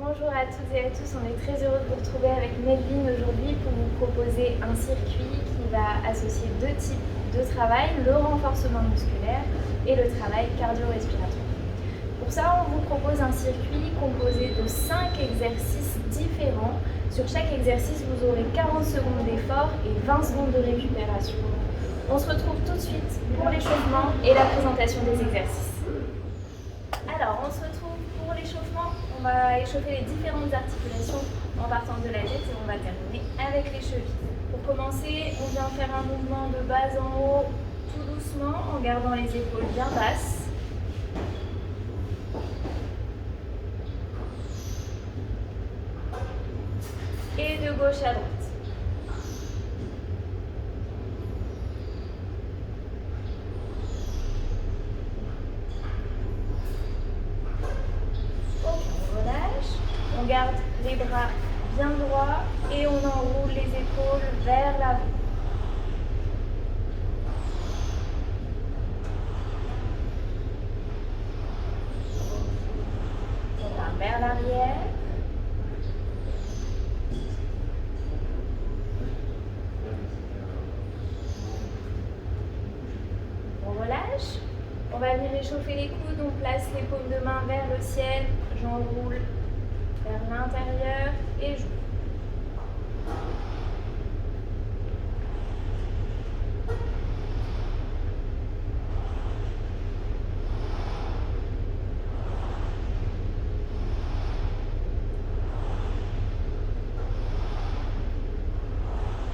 Bonjour à toutes et à tous, on est très heureux de vous retrouver avec Melvin aujourd'hui pour vous proposer un circuit qui va associer deux types de travail, le renforcement musculaire et le travail cardio-respiratoire. Pour ça, on vous propose un circuit composé de 5 exercices différents. Sur chaque exercice, vous aurez 40 secondes d'effort et 20 secondes de récupération. On se retrouve tout de suite pour l'échauffement et la présentation des exercices. Alors, on se retrouve pour l'échauffement. On va échauffer les différentes articulations en partant de la tête et on va terminer avec les chevilles. Pour commencer, on vient faire un mouvement de bas en haut tout doucement en gardant les épaules bien basses. Et de gauche à droite. On garde les bras bien droits et on enroule les épaules vers l'avant. On va vers l'arrière. On relâche. On va venir échauffer les coudes. On place les paumes de main vers le ciel. J'enroule vers l'intérieur et j'ouvre.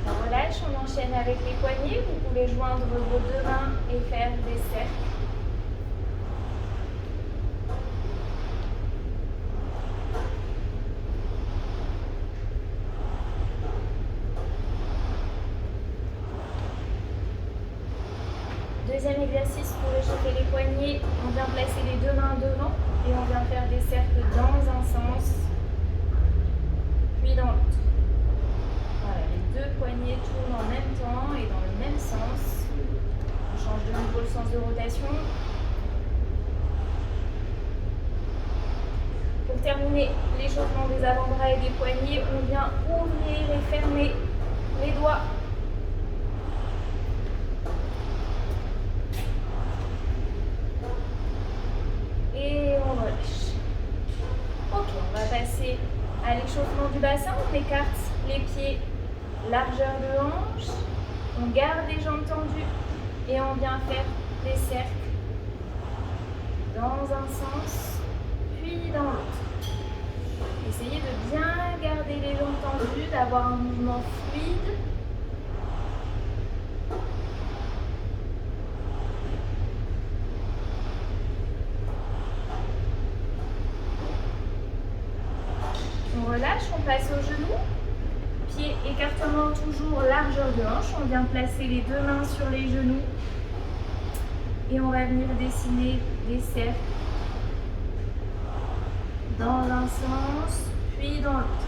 On relâche, on enchaîne avec les poignets. Vous pouvez joindre vos deux mains et faire des cercles. Deuxième exercice pour échauffer les poignets, on vient placer les deux mains devant et on vient faire des cercles dans un sens, puis dans l'autre. Voilà, les deux poignets tournent en même temps et dans le même sens. On change de nouveau le sens de rotation. Pour terminer l'échauffement des avant-bras et des poignets, on vient ouvrir et fermer les doigts. Passer à l'échauffement du bassin, on écarte les pieds largeur de hanche, on garde les jambes tendues et on vient faire des cercles dans un sens puis dans l'autre. Essayez de bien garder les jambes tendues, d'avoir un mouvement fluide. On relâche, on passe aux genoux, pied écartement toujours largeur de hanche, on vient placer les deux mains sur les genoux et on va venir dessiner des cercles dans un sens puis dans l'autre.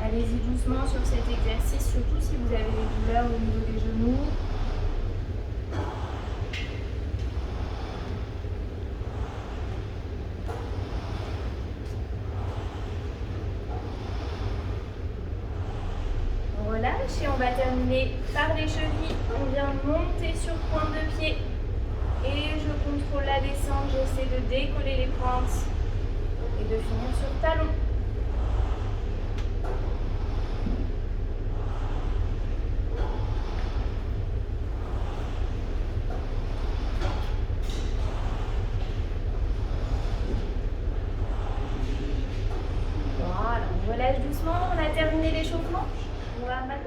Allez-y doucement sur cet exercice, surtout si vous avez des douleurs au niveau des genoux. Et on va terminer par les chevilles. On vient monter sur pointe de pied et je contrôle la descente. J'essaie de décoller les pointes et de finir sur talon. Voilà, on relâche doucement. On a terminé l'échauffement.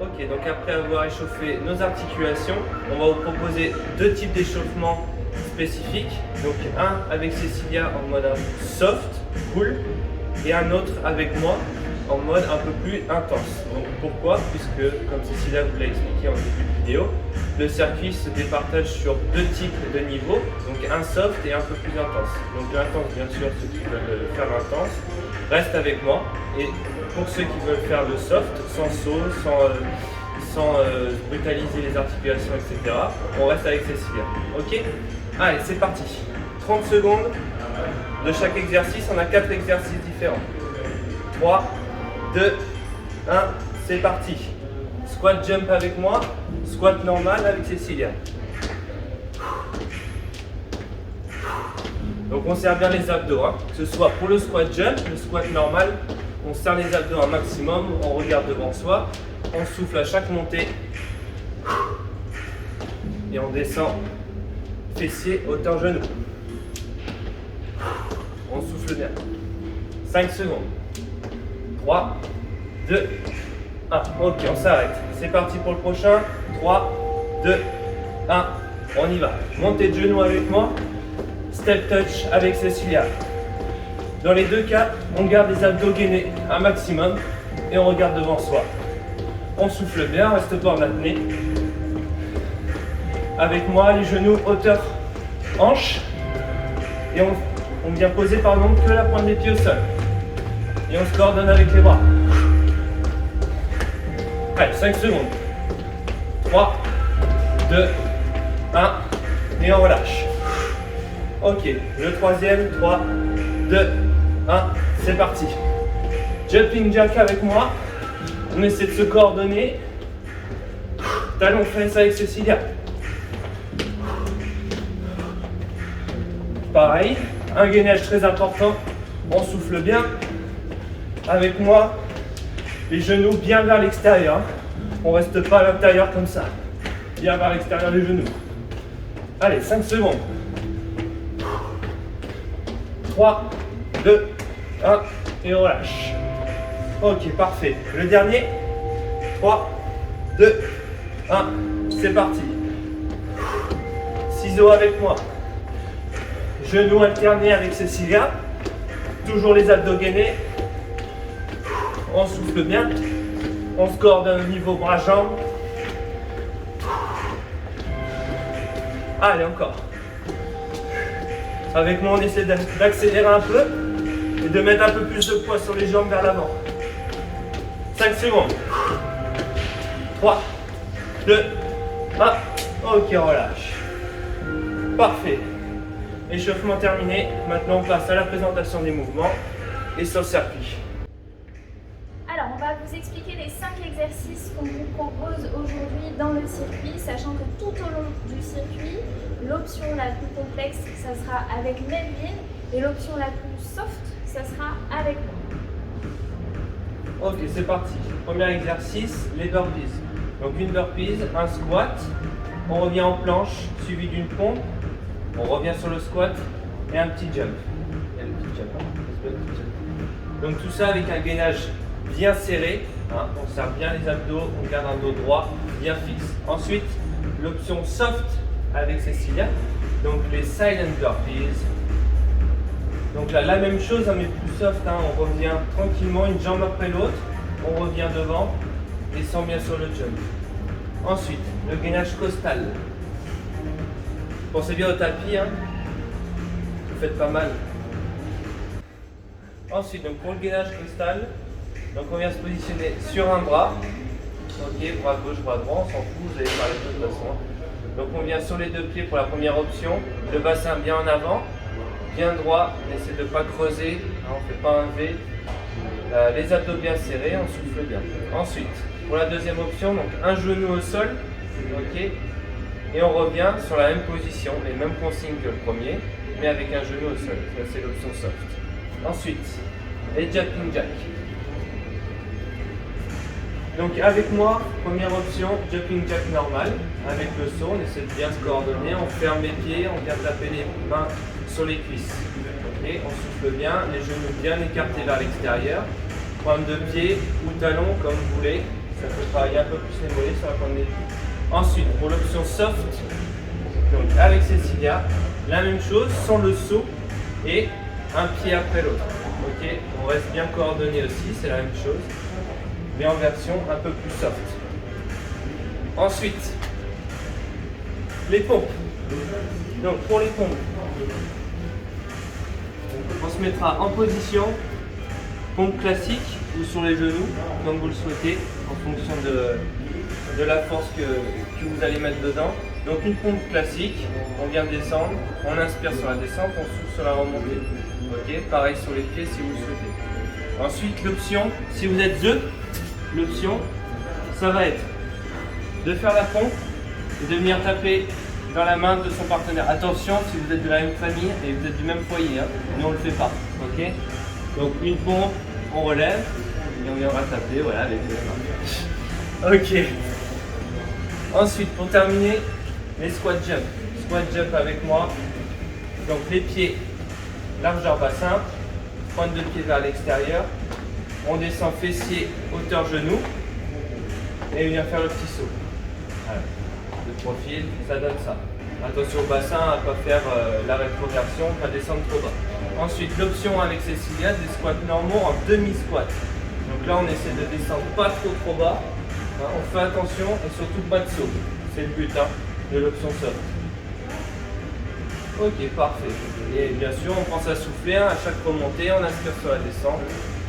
Ok, donc après avoir échauffé nos articulations, on va vous proposer deux types d'échauffement spécifiques. Donc un avec Cécilia en mode soft, cool, et un autre avec moi en mode un peu plus intense. Donc pourquoi? Puisque, comme Cécilia vous l'a expliqué en début de vidéo, le circuit se départage sur deux types de niveaux, donc un soft et un peu plus intense. Donc l'intense, bien sûr, ceux qui veulent le faire intense, restent avec moi. Et pour ceux qui veulent faire le soft, sans saut, sans brutaliser les articulations, etc., on reste avec Cécilia. Ok? Allez, c'est parti. 30 secondes de chaque exercice, on a 4 exercices différents. 3, 2, 1, c'est parti. Squat jump avec moi, squat normal avec Cécilia. Donc on serre bien les abdos, hein. Que ce soit pour le squat jump, le squat normal, on serre les abdos un maximum, on regarde devant soi, on souffle à chaque montée et on descend fessier, hauteur genou. On souffle bien. 5 secondes. 3, 2, 1. Ok, on s'arrête. C'est parti pour le prochain. 3, 2, 1. On y va. Montée de genoux avec moi. Step touch avec Cécilia. Dans les deux cas, on garde les abdos gainés un maximum et on regarde devant soi. On souffle bien, reste pas en apnée. Avec moi, les genoux hauteur hanche et on vient poser que la pointe des pieds au sol. Et on se coordonne avec les bras. Allez, 5 secondes. 3, 2, 1 et on relâche. Ok, le troisième, 3, 2, 1, c'est parti. Jumping jack avec moi. On essaie de se coordonner. Talon fesse avec Cécilia. Pareil, un gainage très important. On souffle bien. Avec moi, les genoux bien vers l'extérieur. On ne reste pas à l'intérieur comme ça. Bien vers l'extérieur les genoux. Allez, 5 secondes. 3, 2, 1 et on relâche. Ok, parfait. Le dernier. 3, 2, 1, c'est parti. Ciseaux avec moi. Genoux alternés avec Cécilia. Toujours les abdos gainés. On souffle bien. On se coordonne au niveau bras-jambes. Allez, encore. Avec moi, on essaie d'accélérer un peu et de mettre un peu plus de poids sur les jambes vers l'avant. 5 secondes. 3, 2, 1. Ok, relâche. Parfait. Échauffement terminé. Maintenant, on passe à la présentation des mouvements et sur le circuit. Alors, on va vous expliquer les 5 exercices qu'on vous propose aujourd'hui dans le circuit, sachant que tout au long du circuit, l'option la plus complexe, ça sera avec Melvin, et l'option la plus soft, ça sera avec moi. Ok, c'est parti. Premier exercice, les burpees. Donc une burpees, un squat, on revient en planche, suivi d'une pompe, on revient sur le squat et un petit jump. Et le petit jump, hein. Donc tout ça avec un gainage bien serré, hein. On serre bien les abdos, on garde un dos droit, bien fixe. Ensuite, l'option soft avec Cécilia, donc les silent burpees. Donc là, la même chose, hein, mais plus soft, hein. On revient tranquillement, une jambe après l'autre, on revient devant, descend bien sur le jump. Ensuite, le gainage costal. Pensez bien au tapis, hein. Vous faites pas mal. Ensuite, donc pour le gainage costal, donc on vient se positionner sur un bras. Ok, bras gauche, bras droit, on s'en fout, vous allez parler de toute façon. Donc on vient sur les deux pieds pour la première option, le bassin bien en avant, bien droit, essaie de ne pas creuser, hein, on ne fait pas un V. Les abdos bien serrés, on souffle bien. Ensuite, pour la deuxième option, donc un genou au sol, ok, et on revient sur la même position, les mêmes consignes que le premier, mais avec un genou au sol. Ça c'est l'option soft. Ensuite, les jumping jack. Donc avec moi, première option, jumping jack normal, avec le saut, on essaie de bien se coordonner, on ferme les pieds, on vient taper les mains sur les cuisses. Okay, on souffle bien, les genoux bien écartés vers l'extérieur, pointe de pied ou talon comme vous voulez, ça peut travailler un peu plus les mollets sur la pointe des pieds. Ensuite, pour l'option soft, donc avec Cécilia, la même chose, sans le saut et un pied après l'autre. Ok, on reste bien coordonné aussi, c'est la même chose, mais en version un peu plus soft. Ensuite, les pompes. Donc pour les pompes, on se mettra en position, pompe classique ou sur les genoux, comme vous le souhaitez, en fonction de la force que vous allez mettre dedans. Donc une pompe classique, on vient descendre, on inspire sur la descente, on souffle sur la remontée. Ok, pareil sur les pieds si vous le souhaitez. Ensuite, l'option, si vous êtes deux, l'option, ça va être de faire la pompe et de venir taper dans la main de son partenaire. Attention, si vous êtes de la même famille et vous êtes du même foyer, hein, nous on le fait pas, ok? Donc une pompe, on relève et on viendra taper, voilà, avec les mains. Ok. Ensuite, pour terminer, les squat jump. Squat jump avec moi. Donc les pieds, largeur bassin, pointe de pied vers l'extérieur. On descend fessier, hauteur genou. Et on vient faire le petit saut. Voilà. De profil, ça donne ça. Attention au bassin, à ne pas faire la rétroversion, pas descendre trop bas. Ensuite, l'option avec Cécilia, des squats normaux en demi-squat. Donc là, on essaie de descendre pas trop bas. Hein, on fait attention et surtout pas de saut. C'est le but hein, de l'option soft. Ok, parfait. Et bien sûr, on pense à souffler hein, à chaque remontée, on inspire sur la descente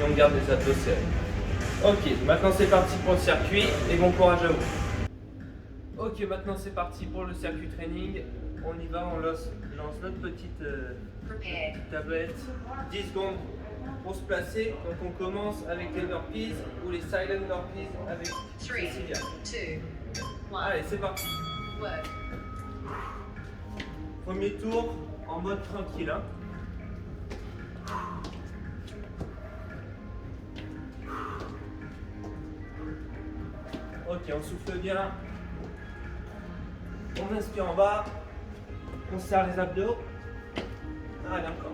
et on garde les abdos serrés. Ok, maintenant c'est parti pour le circuit et bon courage à vous. Ok, maintenant c'est parti pour le circuit training. On y va, on lance notre petite tablette. 10 secondes pour se placer. Donc on commence avec les burpees ou les silent burpees avec Cécilia. 3, 2, 1. Allez, c'est parti. Work. Premier tour en mode tranquille. Hein. Ok, on souffle bien. On inspire en bas. On serre les abdos. Allez, encore.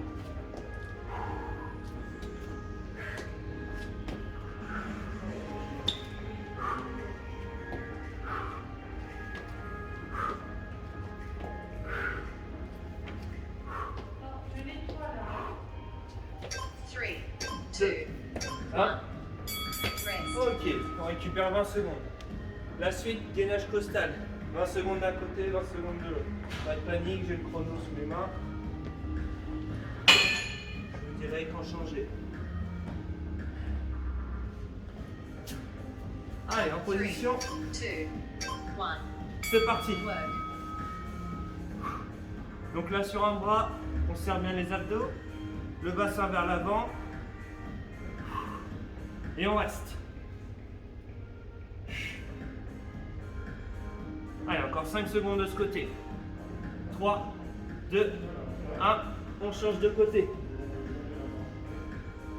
Hein? Ok, on récupère 20 secondes. La suite, gainage costal. 20 secondes d'un côté, 20 secondes de l'autre. Pas de panique, j'ai le chrono sous les mains. Je vous dirai quand changer. Allez, en position. 3, 2, 1. C'est parti. Work. Donc là, sur un bras, on serre bien les abdos. Le bassin vers l'avant. Et on reste. Allez, encore 5 secondes de ce côté. 3, 2, 1. On change de côté.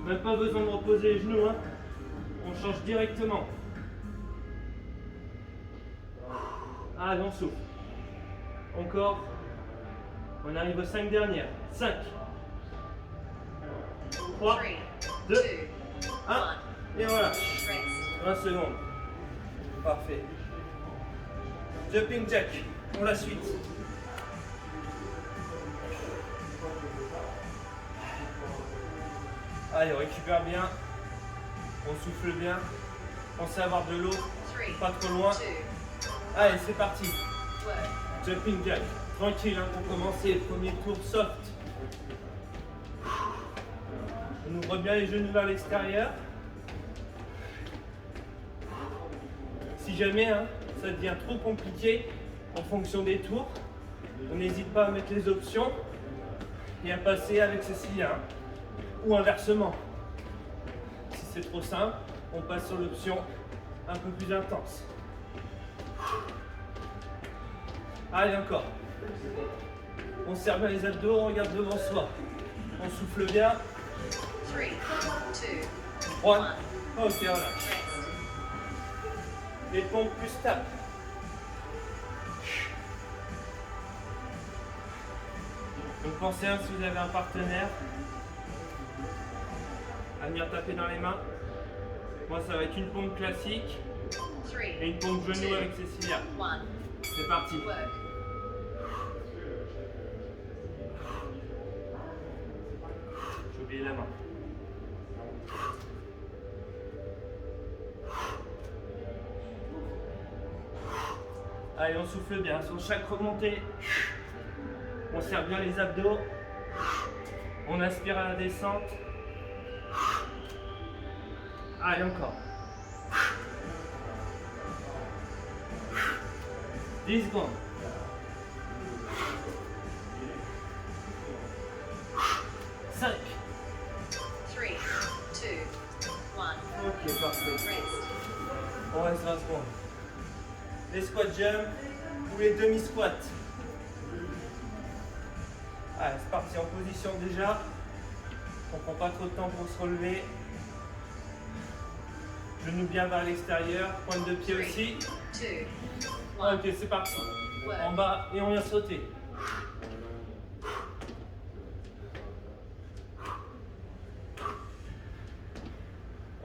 Même pas besoin de reposer les genoux. Hein. On change directement. Allez, on souffle. Encore. On arrive aux 5 dernières. 5, 3, 2, 1. Et voilà. 20 secondes. Parfait. Jumping jack. Pour la suite. Allez, on récupère bien. On souffle bien. Pensez à avoir de l'eau. Pas trop loin. Allez, c'est parti. Jumping jack. Tranquille, hein, pour commencer. Premier tour soft. On ouvre bien les genoux vers l'extérieur. Si jamais hein, ça devient trop compliqué en fonction des tours, on n'hésite pas à mettre les options et à passer avec Cécilia. Hein, ou inversement. Si c'est trop simple, on passe sur l'option un peu plus intense. Allez, encore. On serre bien les abdos, on regarde devant soi. On souffle bien. 3, 2, 3. Ok, voilà. Les pompes plus tap. Donc pensez si vous avez un partenaire à venir taper dans les mains. Moi ça va être une pompe classique et une pompe genou avec Cécilia. C'est parti. J'ai oublié la main. Allez, on souffle bien. Sur chaque remontée, on serre bien les abdos. On aspire à la descente. Allez, encore. 10 secondes. 5, 3, 2, Ok, parfait. Rest. On reste 20 secondes. Les squat jump ou les demi-squats. Allez, c'est parti, en position déjà. On prend pas trop de temps pour se relever. Genoux bien vers l'extérieur, pointe de pied aussi. 2, 1. Ok, c'est parti. Work. En bas et on vient sauter.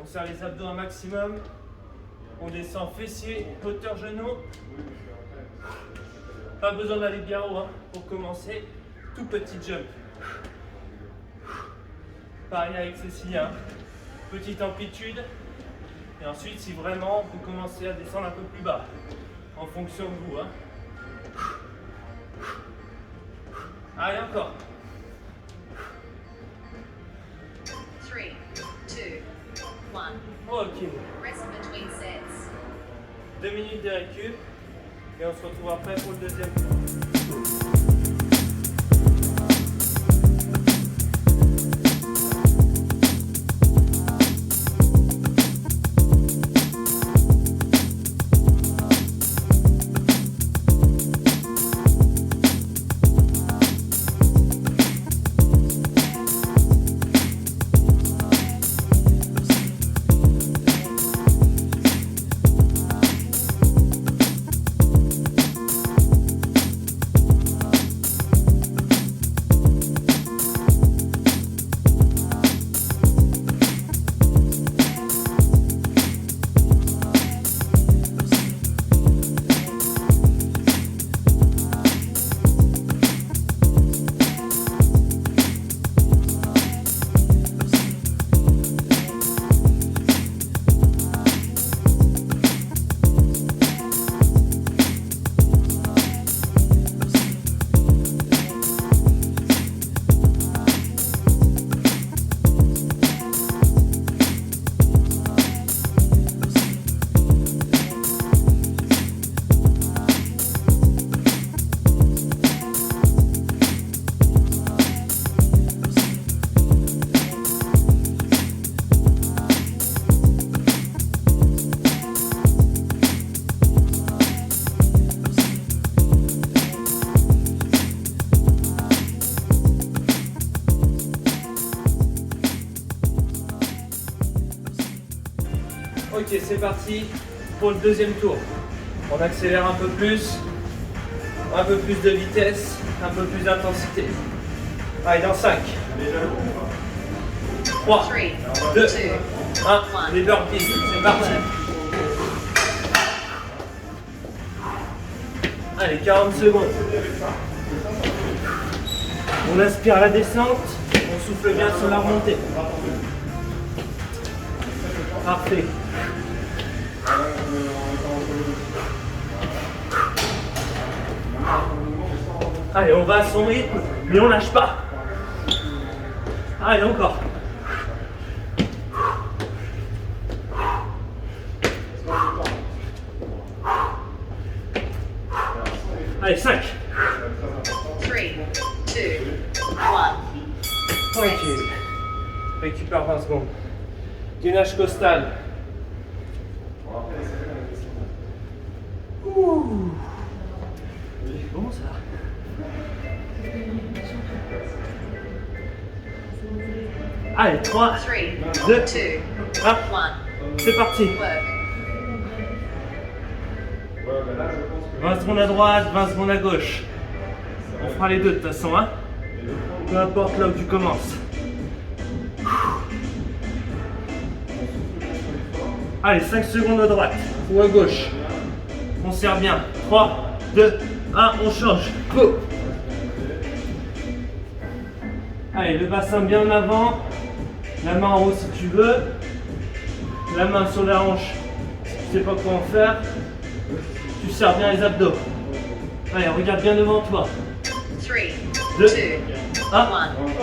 On serre les abdos un maximum. On descend fessiers, hauteur genou. Pas besoin d'aller bien haut hein, pour commencer. Tout petit jump. Pareil avec Cécilia. Petite amplitude. Et ensuite, si vraiment, on peut commencer à descendre un peu plus bas. En fonction de vous. Hein. Allez, encore. 3, 2, 1. Ok. Rest between sets. 2 minutes de récup. Et on se retrouve après pour le deuxième tour. Ok, c'est parti pour le deuxième tour. On accélère un peu plus de vitesse, un peu plus d'intensité. Allez, dans 5, 3, 3, 2, 2, 1, les burpees, c'est parti. Allez, 40 secondes. On aspire la descente, on souffle bien sur la remontée. Parfait. Allez, on va à son rythme, mais on lâche pas. Allez, encore. Allez, 5. 3, 2, 1. Ok. Récupère 20 secondes. Gainage costal. Ouh. C'est bon ça. Allez, 3, 3, 2, 2, 1. 1. C'est parti. Work. 20 secondes à droite, 20 secondes à gauche. On fera les deux de toute façon, hein. Peu importe là où tu commences. Allez, 5 secondes à droite ou à gauche. On serre bien. 3, 2, 1, on change. Go. Allez, le bassin bien en avant. La main en haut si tu veux. La main sur la hanche si tu sais pas quoi en faire. Tu serres bien les abdos. Allez, regarde bien devant toi. 3, 2, 2, 1. 1.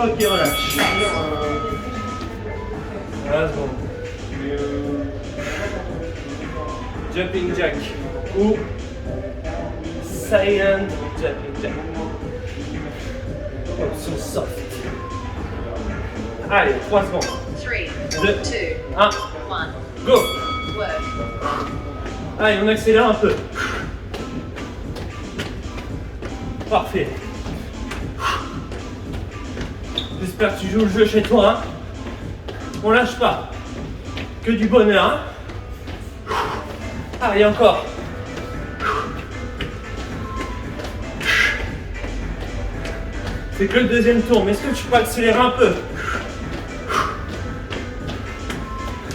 Ok, relâche. 20 secondes. Jumping jack ou silent jumping jack. Option soft. Allez, 3 secondes. 3, 2, 2, 1, 1. go. Work. Allez, on accélère un peu. Parfait. J'espère que tu joues le jeu chez toi. Hein. On lâche pas. Que du bonheur. Hein. Allez, encore. C'est que le deuxième tour, mais est-ce que tu peux accélérer un peu?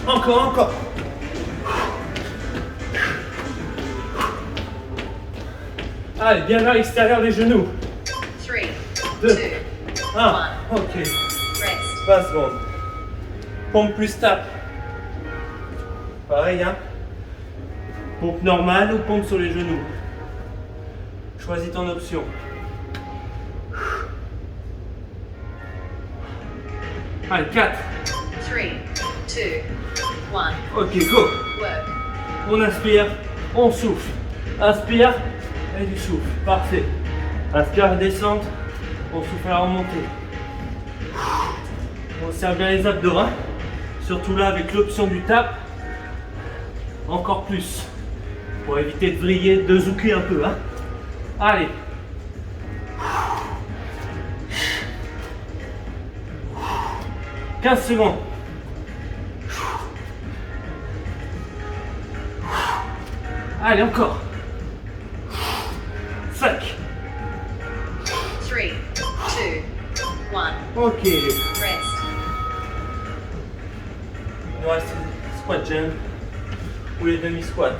Encore, encore. Allez, bien vers l'extérieur des genoux. 3, 2, 2, 1. Ok. rest. 20 secondes. Pompe plus tape. Pareil, hein. Pompe normale ou pompe sur les genoux. Choisis ton option. Allez, 4. 3, 2, 1. Ok, go. Work. On inspire, on souffle. Inspire et du souffle. Parfait. Inspire, descente. On souffle à la remontée. On serre bien les abdos. Hein. Surtout là avec l'option du tap. Encore plus. Pour éviter de vriller, de zouker un peu. Hein. Allez. « 15 secondes. Allez, encore. 5. 3, 2, 1. Ok. Rest. Il nous reste squat jump ou les demi-squats.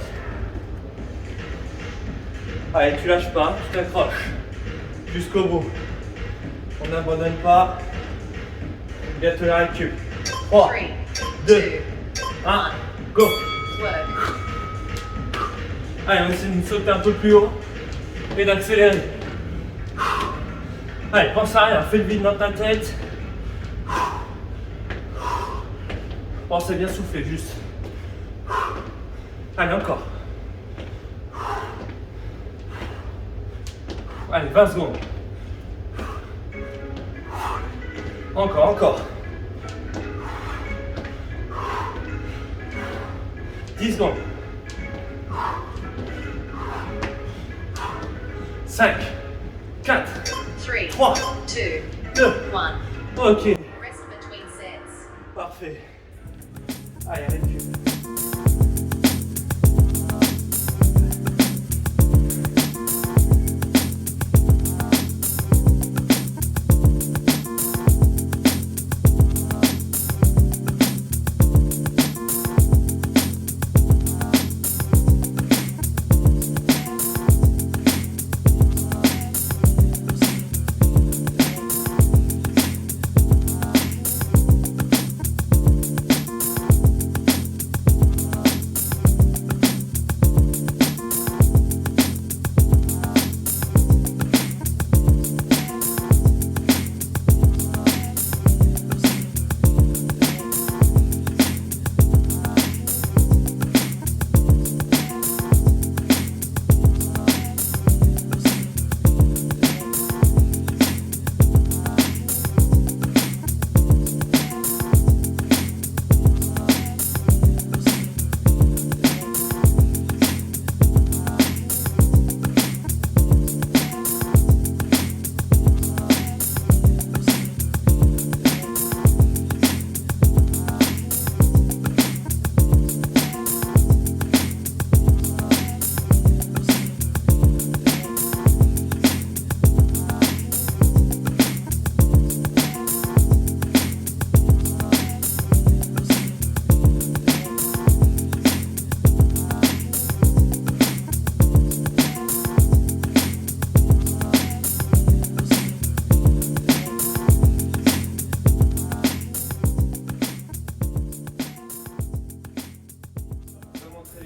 Allez, tu lâches pas, tu t'accroches jusqu'au bout. On n'abandonne pas. Bientôt la récup. 3, 3, 2, 2, 1, go. work. Allez, on essaie de sauter un peu plus haut et d'accélérer. Allez, pense à rien, fais le vide dans ta tête. Pense à bien souffler, juste. Allez, encore. Allez, 20 secondes. Encore, encore. 10 secondes. 5, 4, 3, 3, 2, 2. 1. Ok, Rest between sets. parfait. Allez, récup.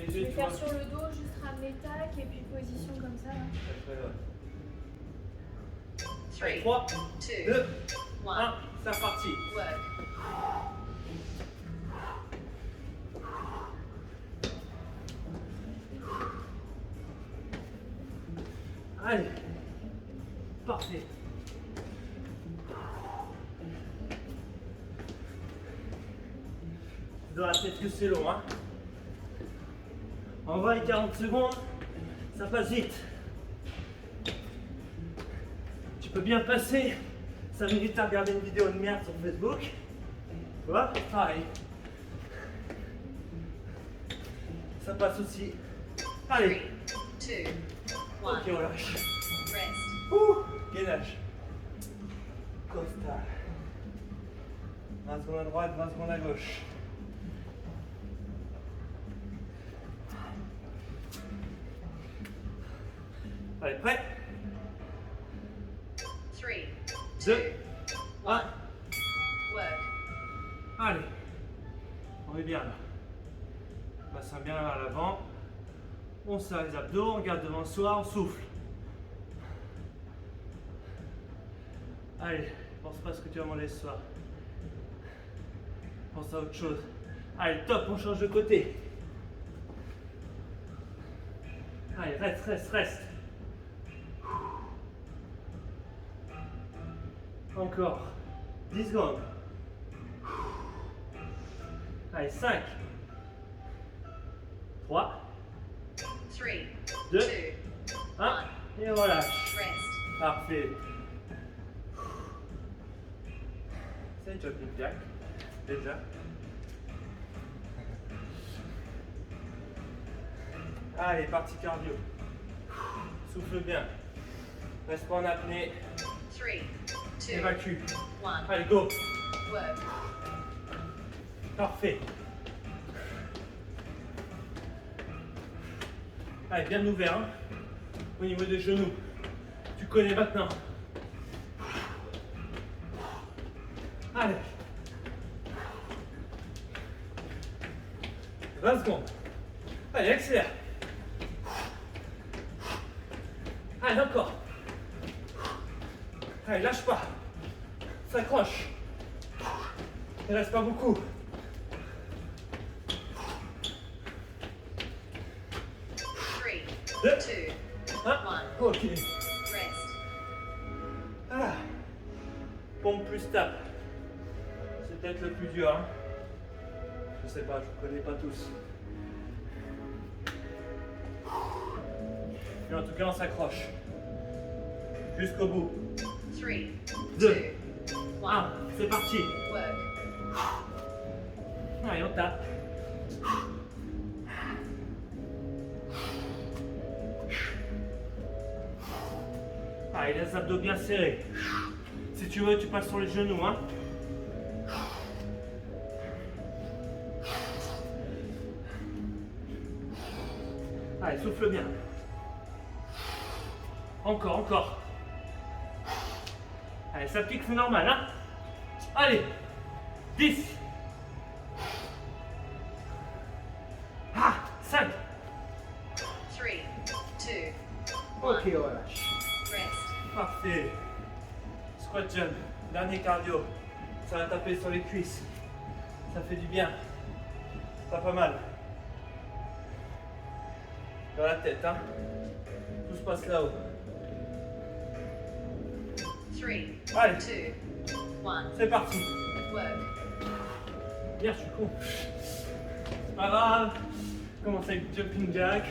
Je vais faire sur le dos, juste ramener tac et puis position comme ça. Là. 3, 3, 2, 2, 1. 1, c'est reparti. Work. Allez, parfait. Dans la tête. peut-être que c'est long. Hein. En vrai, 40 secondes, ça passe vite. Tu peux bien passer 5 minutes à regarder une vidéo de merde sur Facebook. Tu vois, pareil. Ça passe aussi. Allez. 3, 2, 1. Ok, on lâche. Rest. Ouh, gainage. Costal. 20 secondes à droite, 20 secondes à gauche. Allez, prêt? 3, 2, 2, 1. 1. Work. Allez. On est bien là. Bassin bien vers l'avant. On serre les abdos, on regarde devant soi, on souffle. Allez, pense pas à ce que tu vas manger ce soir. Pense à autre chose. Allez, top, on change de côté. Allez, reste, reste, reste. Encore. 10 secondes. Allez, 5. 3, 3, 2, 2, 1. Et on relâche. rest. Parfait. C'est jumping jack. Déjà. Allez, partie cardio. Souffle bien. Reste pas en apnée. 3, 2, Évacue. 1. Allez, go. Work. Parfait. Allez, bien ouvert. Hein, au niveau des genoux. Tu connais maintenant. Allez. 20 secondes. Allez, accélère. Allez, encore. Allez, lâche pas. S'accroche. Il reste pas beaucoup. 3, 2, 2, 1. 1. Ok. Rest. Ah. Pompe plus tape. C'est peut-être le plus dur. Hein. Je sais pas, je ne connais pas tous. Mais en tout cas, on s'accroche. Jusqu'au bout. 3, 2, 2, 1. 1. C'est parti. Work. Allez, on tape. Allez, les abdos bien serrés. Si tu veux, tu passes sur les genoux. Hein. Allez, souffle bien. Encore, encore. Allez, ça pique, c'est normal. Hein. Allez, 10. 5. 3, 2, 1. Ok, on relâche. Rest. Parfait. Squat jump. Dernier cardio. Ça va taper sur les cuisses. Ça fait du bien. Pas mal. Dans la tête, hein. Tout se passe là-haut. 3, Allez, 2, 1. c'est parti. Work. Merde, je suis con. C'est pas grave. Commence avec jumping jack.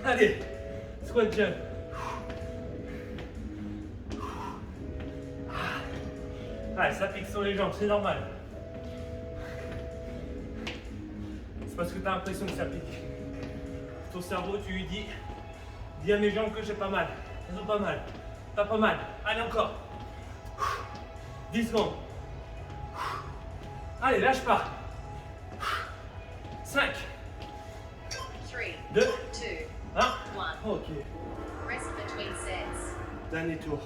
Allez, squat jump. Allez, ça pique sur les jambes, c'est normal. C'est parce que tu as l'impression que ça pique. Ton cerveau, tu lui dis à mes jambes que j'ai pas mal. Elles ont pas mal. T'as pas mal. Allez, encore. 10 secondes. Allez, lâche pas. 5, 3, 2, 2, 1. 1. Ok. Rest between sets. Dernier tour.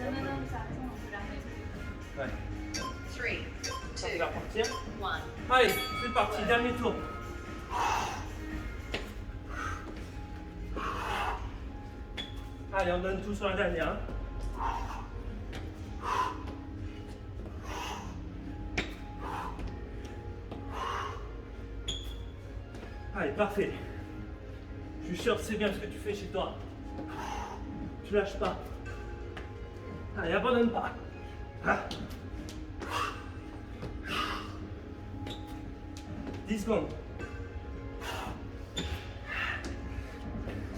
Non, non, non, ça attend, on peut la remettre. Ouais. 3, Ça 2, va repartir. 1. Allez, c'est parti, dernier tour. Allez, on donne tout sur la dernière. Hein. Allez, parfait. Je suis sûr que c'est bien ce que tu fais chez toi. Tu lâches pas. Allez, abandonne pas. Ah. 10 secondes.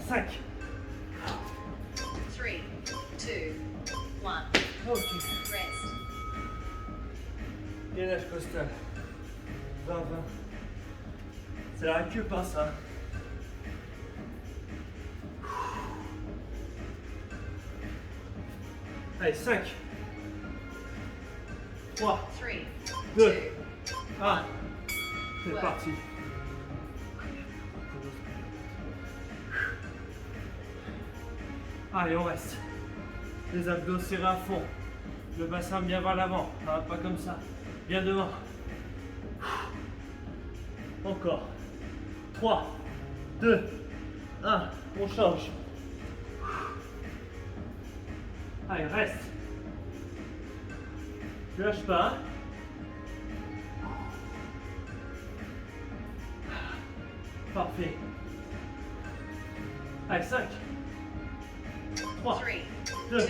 5. 3, 2, 1. Ok. Rest. Gainage costal. 20, 20. C'est la récup, hein, ça. Allez, 5. 3. 3, 2. 2, 1. C'est Ouais. parti. Allez, on reste. Les abdos serrés à fond. Le bassin bien vers l'avant. Hein, pas comme ça. Bien devant. Encore. 3, 2, 1. On change. Allez, reste. Tu lâches pas. Hein. Parfait. Allez, 5, 3, 3, 2, 2,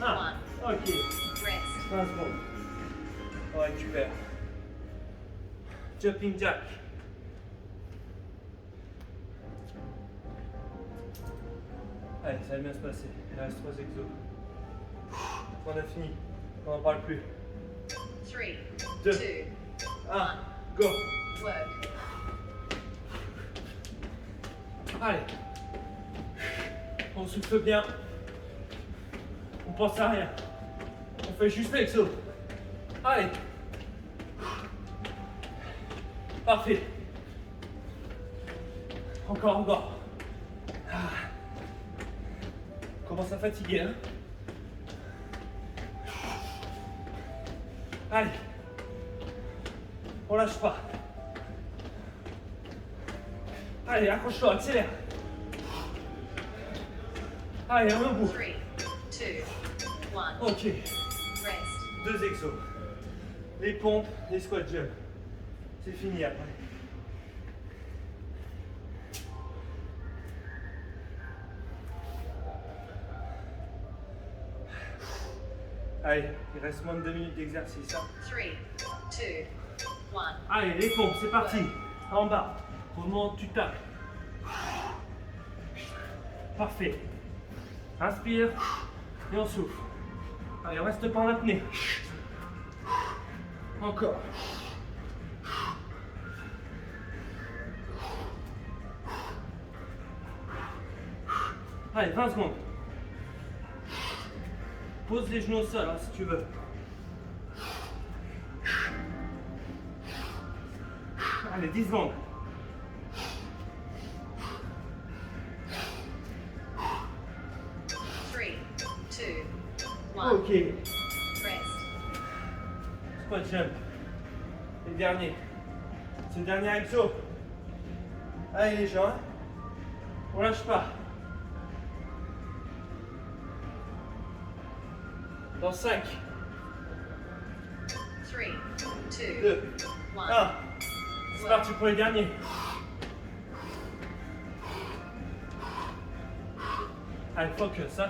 1. 1. Ok. Rest. 20 secondes. On récupère. Jumping jack. Allez, ça va bien se passer. Il reste 3 exos. On a fini. On n'en parle plus. 3, 2, 2, 1. Go. work. Allez. On souffle bien. On pense à rien. On fait juste l'exo. Allez. Parfait. Encore, encore. Ah. On commence à fatiguer, hein. Allez. On lâche pas. Allez, accroche-toi, accélère. Allez, un bout. 3, 2, 1. Ok. Rest. 2 exos. Les pompes, les squat jump. C'est fini après. Allez, il reste moins de 2 minutes d'exercice. Hein. 3, 2, 1. Allez, les pompes, c'est parti. En bas. Au moment où tu tapes. Parfait. Inspire et on souffle. Allez, on reste pas en apnée. Encore. Allez, 20 secondes. Pose les genoux au sol hein, si tu veux. Allez, 10 secondes. Three, two, one. Ok. Rest. Squat jump. Et dernier. C'est le dernier exo. Allez les gens. On lâche pas. Dans 5, Three, two, 2, one. 1. C'est parti pour les derniers. Allez, focus. Hein.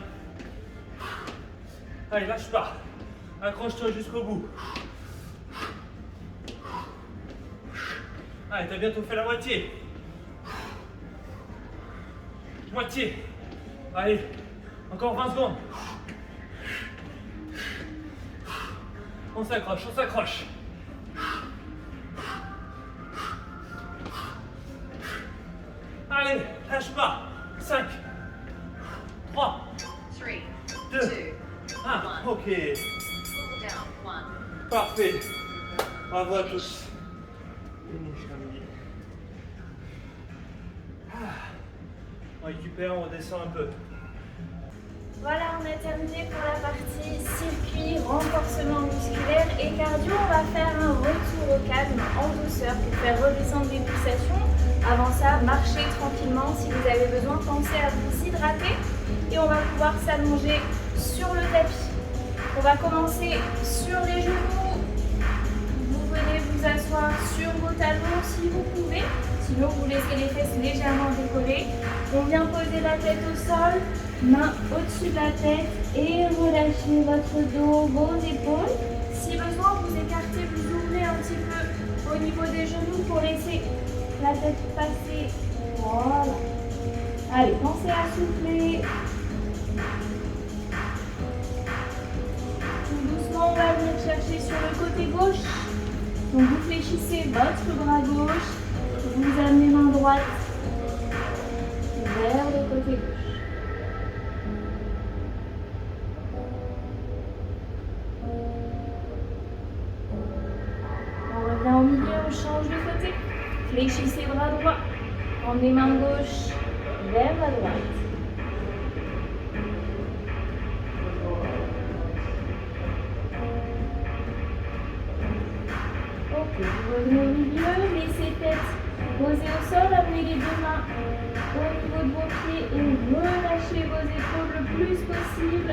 Allez, lâche pas. Accroche-toi jusqu'au bout. Allez, t'as bientôt fait la moitié. Moitié. Allez, encore 20 secondes. On s'accroche, on s'accroche. Allez, lâche pas. 5, 3, Three, 2, two, 1. one. Ok, Down, one. parfait. Bravo à tous. Finish comme dit. On récupère, on redescend un peu. Voilà, on a terminé pour la partie circuit, renforcement musculaire et cardio. On va faire un retour au calme en douceur pour faire redescendre les pulsations. Avant ça, marchez tranquillement. Si vous avez besoin, pensez à vous hydrater. Et on va pouvoir s'allonger sur le tapis. On va commencer sur les genoux. Vous venez vous asseoir sur vos talons si vous pouvez. Sinon, vous laissez les fesses légèrement décollées. On vient poser la tête au sol, main au-dessus de la tête et relâchez votre dos, vos épaules. Si besoin, vous écartez, vous ouvrez un petit peu au niveau des genoux pour laisser la tête passer. Voilà. Allez, pensez à souffler. Tout doucement, on va venir chercher sur le côté gauche. Donc vous fléchissez votre bras gauche, vous amenez main droite vers le côté gauche. On revient au milieu, on change de côté. Fléchissez bras droit, emmenez main gauche vers la droite. Ok, vous revenez au milieu, laissez tête posée au sol, amenez les deux mains au niveau de vos pieds et relâchez vos épaules le plus possible.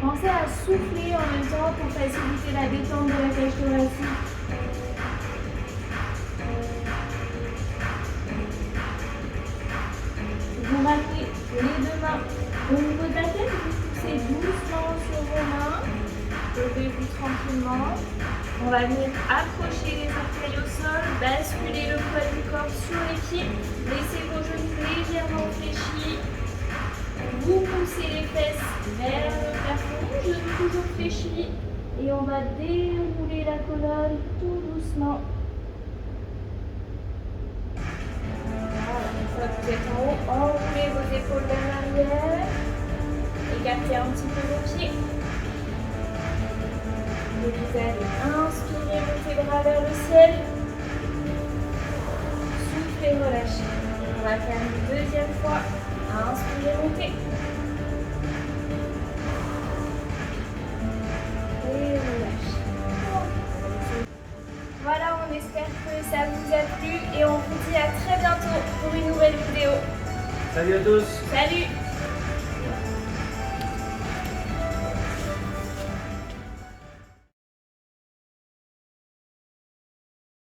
Pensez à souffler en même temps pour faciliter la détente de la cage thoracique. Vous ramenez les deux mains au niveau de la tête, vous poussez doucement sur vos mains. Levez-vous tranquillement. On va venir accrocher les orteils au sol, basculer le poids du corps sur les pieds. Laissez vos genoux légèrement fléchis. Vous poussez les fesses vers le plafond, genoux toujours fléchis. Et on va dérouler la colonne tout doucement. Voilà, une fois que vous êtes en haut, enroulez vos épaules vers l'arrière. Écartez un petit peu vos pieds. Et vous allez inspirer, montez bras vers le ciel. Soufflez, relâchez. On va faire une deuxième fois. Inspirez, montez. Et relâchez. Voilà, on espère que ça vous a plu et on vous dit à très bientôt pour une nouvelle vidéo. Salut à tous! Salut!